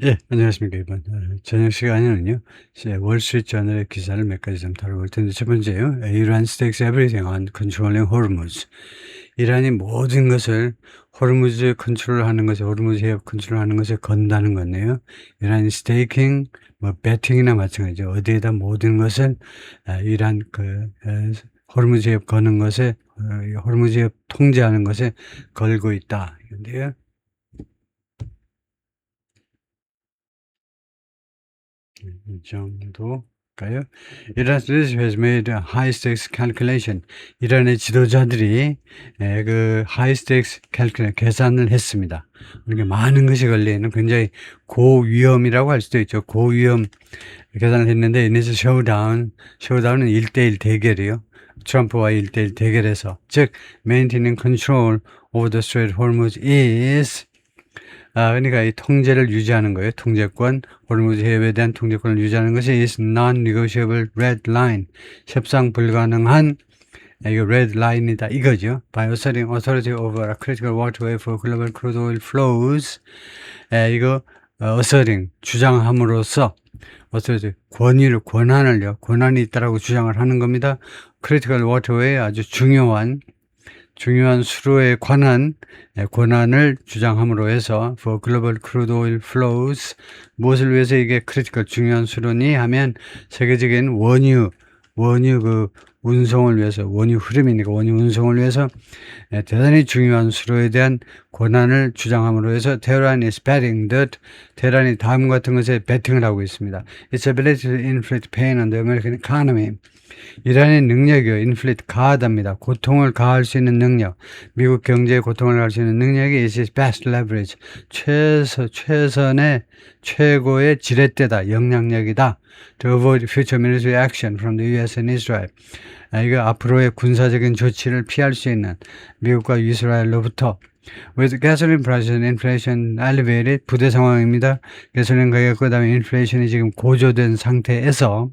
예, 안녕하십니까. 이번 저녁 시간에는요, 이제 월스트리트저널의 기사를 몇 가지 좀 다뤄볼 텐데, 첫 번째요, 이란 stakes everything on controlling Hormuz. 이란이 모든 것을 호르무즈 컨트롤하는 것에, 호르무즈 해협 컨트롤하는 것에 건다는 거네요. 이란이 스테이킹, 뭐 배팅이나 마찬가지죠. 어디에다 모든 것을 이란 호르무즈 해협 거는 것에, 호르무즈 해협 통제하는 것에 걸고 있다. 이건데요. 이 정도일까요? Iran leadership has made a high stakes calculation. 이란의 지도자들이 그 high stakes calculation 계산을 했습니다. 그러니까 많은 것이 걸리는 굉장히 고위험이라고 할 수도 있죠. 고위험 계산을 했는데 이내에서 showdown은 1대1 대결이요. 트럼프와의 1대1 대결에서 즉 maintaining control over the Strait of Hormuz is 그러니까 이 통제를 유지하는 거예요. 통제권, 호르무즈 해협에 대한 통제권을 유지하는 것이 is non-negotiable red line. 협상 불가능한 이거 red line이다 이거죠. By asserting authority over a critical waterway for global crude oil flows. 이거 asserting 주장함으로써 authority 권한이 있다라고 주장을 하는 겁니다. critical waterway 아주 중요한 수로에 관한 권한을 주장함으로 해서 for global crude oil flows 무엇을 위해서 이게 크리티컬 중요한 수로니 하면 세계적인 원유 그 운송을 위해서 원유 흐름이니까 원유 운송을 위해서 대단히 중요한 수로에 대한 권한을 주장함으로 해서 테헤란 is betting that 테헤란이 다음 같은 것에 베팅을 하고 있습니다. Its ability to inflict pain on the American economy. 이란의 능력이요. inflict 가하답니다. 고통을 가할 수 있는 능력. 미국 경제에 고통을 가할 수 있는 능력이 is its best leverage. 최선의 최고의 지렛대다. 영향력이다. To avoid future military action from the US and Israel. 이거 앞으로의 군사적인 조치를 피할 수 있는 미국과 이스라엘로부터 with gasoline prices and inflation elevated 부대 상황입니다. 가솔린 가격 그다음에 인플레이션이 지금 고조된 상태에서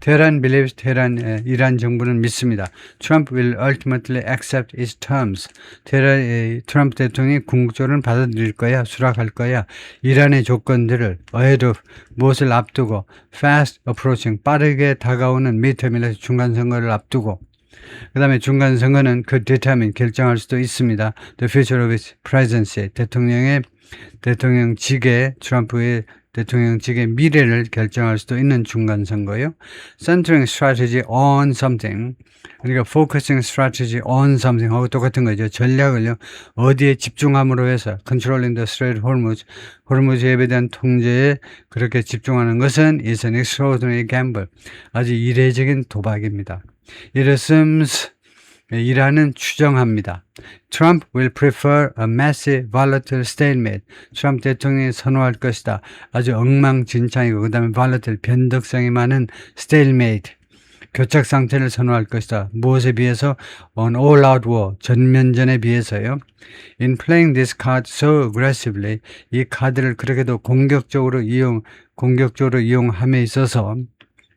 테헤란 believes 이란 정부는 믿습니다. Trump will ultimately accept its terms. 트럼프 대통령이 궁극적으로는 받아들일 거야, 수락할 거야. 이란의 조건들을 ahead of 무엇을 앞두고 fast approaching 빠르게 다가오는 midterm 중간 선거를 앞두고 그 다음에 중간 선거는 그 determine 결정할 수도 있습니다. The future of its presidency 대통령직의 트럼프의 대통령직의 미래를 결정할 수도 있는 중간 선거요. Centering strategy on something. 그러니까 focusing strategy on something 하고 똑같은 거죠. 전략을요. 어디에 집중함으로 해서 controlling the Strait of Hormuz, 호르무즈 해협에 대한 통제에 그렇게 집중하는 것은 is an extraordinary gamble. 아주 이례적인 도박입니다. It assumes 이란은 추정합니다. Trump will prefer a massive volatile stalemate. 트럼프 대통령이 선호할 것이다. 아주 엉망진창이고 그 다음에 volatile 변덕성이 많은 stalemate. 교착 상태를 선호할 것이다. 무엇에 비해서? On all-out war, 전면전에 비해서요. In playing this card so aggressively, 이 카드를 그렇게도 공격적으로 이용함에 있어서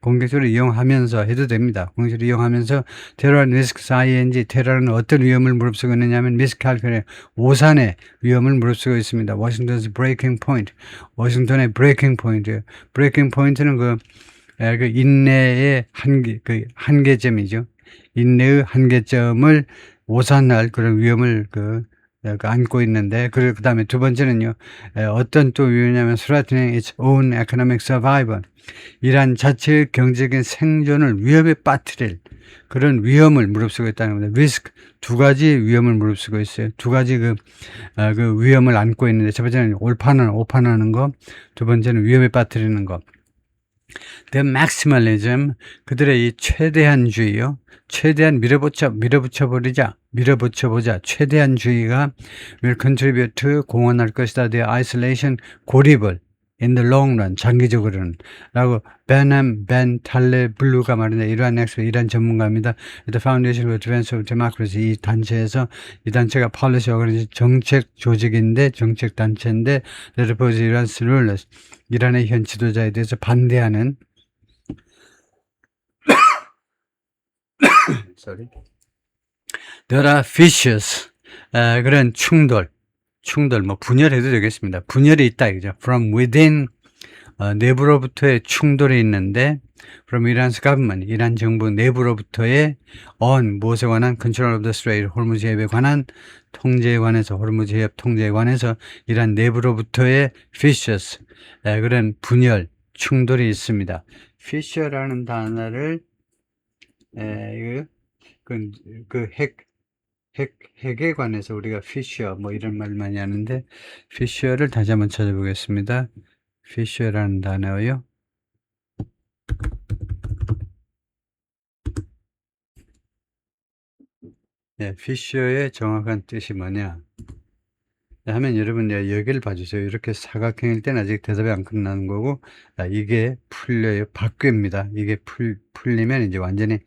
공격적으로 이용하면서 해도 됩니다. 공격적으로 이용하면서 테러한 리스크 ING 테러는 어떤 위험을 무릅쓰고 있느냐면 miscalculate 오산의 위험을 무릅쓰고 있습니다. 워싱턴's breaking point. 워싱턴의 breaking point. breaking point는 그 인내의 한계점이죠. 인내의 한계점을 오산할 그런 위험을 안고 있는데, 그 다음에 두 번째는요, 어떤 또 위험이냐면, threatening its own economic survival. 이란 자체의 경제적인 생존을 위협에 빠뜨릴 그런 위험을 무릅쓰고 있다는 겁니다. risk, 두 가지 위험을 무릅쓰고 있어요. 두 가지 그 위험을 안고 있는데, 첫 번째는 오판하는 거, 두 번째는 위협에 빠뜨리는 거. The maximalism, 그들의 이 최대한주의요. 최대한 밀어붙여보자. 최대한주의가 will contribute to 공헌할 것이다. The isolation, 고립을 in the long run, 장기적으로는 라고 벤 탈레블루가 말하는데 이러한 이란 전문가입니다. The Foundation for Defense of Democracy 이 단체가 policy organization 정책 조직인데 정책 단체인데 that opposes Iran's rulers 이란의 현 지도자에 대해서 반대하는 there are vicious 그런 충돌 충돌, 뭐 분열해도 되겠습니다. 분열이 있다 이거죠. From within, 내부로부터의 충돌이 있는데, from Iran's government, 이란 정부 내부로부터의 on, 무엇에 관한 control of the strait, 호르무즈 해협에 관한 통제에 관해서, 호르무즈 해협 통제에 관해서 이란 내부로부터의 fissures, 그런 분열, 충돌이 있습니다. fissure라는 단어를 핵에 관해서 우리가 fissure 뭐 이런 말 많이 하는데, fissure를 다시 한번 찾아보겠습니다. fissure라는 단어요. fissure의 정확한 뜻이 뭐냐 하면, 여러분 여기를 봐주세요. 이렇게 사각형일 때는 아직 대답이 안 끝나는 거고, 이게 풀려요. 바뀝니다. 이게 풀리면 이제 완전히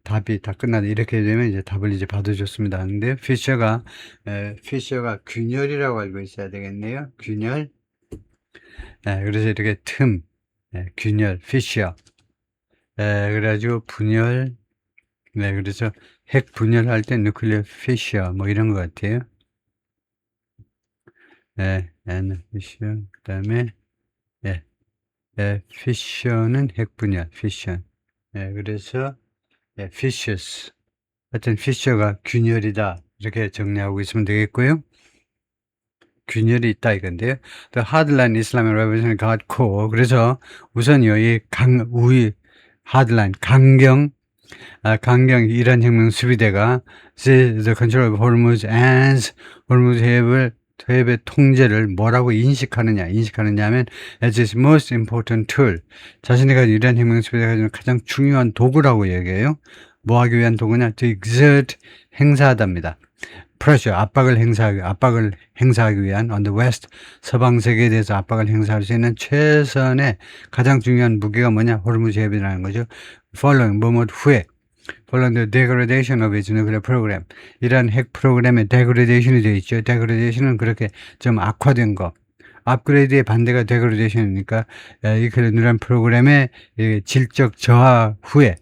답이 다 끝나다. 이렇게 되면 이제 답을 이제 받아줬습니다. 근데 피셔가 균열이라고 알고 있어야 되겠네요. 균열. 그래서 이렇게 틈, 균열, 피셔. 그래가지고 분열. 그래서 핵 분열할 때 nuclear fissure 뭐 이런 것 같아요. and fissure. 그다음에 fissure는 핵 분열, fission. 그래서 fissures. 하여튼 fissure가 균열이다. 이렇게 정리하고 있으면 되겠고요. 균열이 있다 이건데요. The hardline Islamic Revolution got core. 그래서 우선요, 이 hardline, 강경 이란 혁명 수비대가 the control of Hormuz and 호르무즈 해협의 통제를 뭐라고 인식하느냐 하면 as its most important tool. 자신이 가진 이란 혁명 수비대가 가진 가장 중요한 도구라고 얘기해요. 뭐 하기 위한 도구냐? to exert, 행사하답니다. pressure, 압박을 행사하기 위한 on the west, 서방 세계에 대해서 압박을 행사할 수 있는 최선의 가장 중요한 무기가 뭐냐? 호르무즈 해협이라는 거죠. following, 후에 following the degradation of its nuclear program. 이란 핵 프로그램의 degradation이 되어 있죠. degradation은 그렇게 좀 악화된 거. 업그레이드의 반대가 degradation이니까, 이란 프로그램의 질적 저하 후에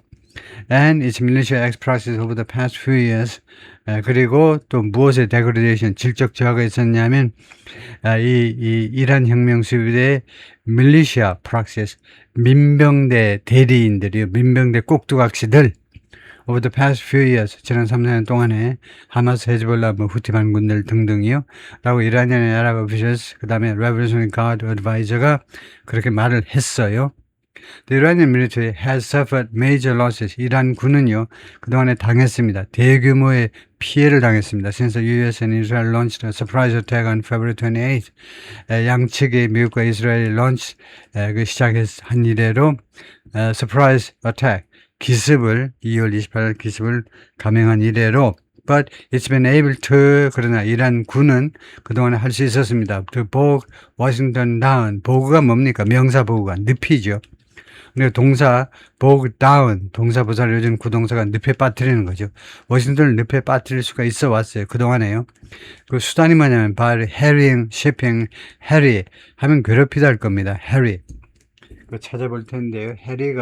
and its militia exercises over the past few years. 그리고 또 무엇에 degradation, 질적 저하가 있었냐면, 이란 혁명 수비대의 militia praxis, 민병대 대리인들이요, 민병대 꼭두각시들, over the past few years, 지난 3, 4년 동안에 하마스, 헤즈볼라, 후티 반군들 등등이요, 라고 이란의 Arab officials, 그 다음에 Revolutionary Guard advisor가 그렇게 말을 했어요. The Iranian military has suffered major losses. 이란 군은요, 그동안에 당했습니다. 대규모의 피해를 당했습니다. Since the US and Israel launched a surprise attack on February 28th. 양측의 미국과 이스라엘이 시작한 이래로 surprise attack, 기습을 2월 28일 기습을 감행한 이래로, but it's been able to, 그러나 이란 군은 그동안에 할 수 있었습니다. to bog Washington down. 보그가 뭡니까? 명사 보그가 늪이죠. 근데 동사 bog down, 동사 부사를 요즘 구동사가 늪에 빠뜨리는 거죠. 워싱턴을 늪에 빠뜨릴 수가 있어 왔어요. 그동안에요. 그 수단이 뭐냐면 by harrying, shipping, harry 하면 괴롭히다 할 겁니다. harry. 그거 찾아볼 텐데요. harry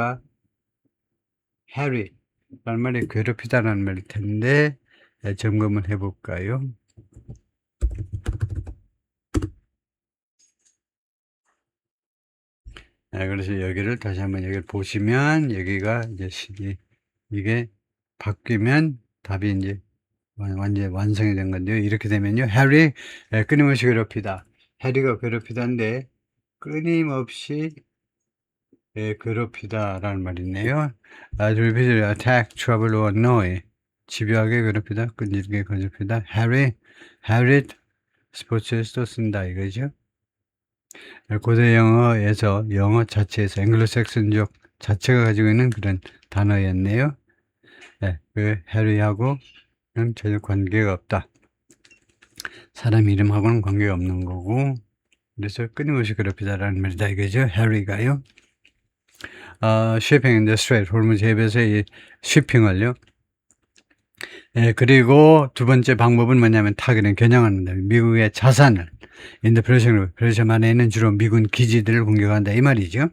라는 말이 괴롭히다라는 말일 텐데, 점검을 해볼까요? 그래서 여기를 다시 한번 여기를 보시면, 여기가 이제 이게 바뀌면 답이 이제 완전히 완성이 된 건데요. 이렇게 되면요, 해리, 끊임없이 괴롭히다. 해리가 괴롭히다인데, 끊임없이 괴롭히다라는 말이 있네요. repeatedly attack, trouble or annoy. 집요하게 괴롭히다, 끈질기게 괴롭히다. harried, 스포츠에서도 쓴다 이거죠. 고대 영어에서, 영어 자체에서 앵글로색슨족 자체가 가지고 있는 그런 단어였네요. 그 해리하고는 전혀 관계가 없다. 사람 이름하고는 관계가 없는 거고, 그래서 끊임없이 괴롭히다라는 말이다 이거죠. 해리가요. shipping in the strait, 호르무즈 해협에서의 shipping을요. 그리고 두 번째 방법은 뭐냐면 타겟은 겨냥합니다. 미국의 자산을 인도 페르시아 안에 있는 주로 미군 기지들을 공격한다 이 말이죠.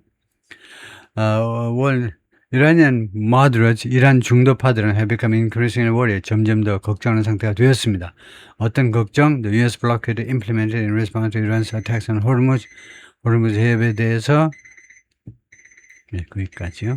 Iranian moderates, 이란 중도파들은 have become increasingly worried, 점점 더 걱정하는 상태가 되었습니다. 어떤 걱정? The US blockade implemented in response to Iran's attacks on Hormuz 해협에 대해서 거기까지요.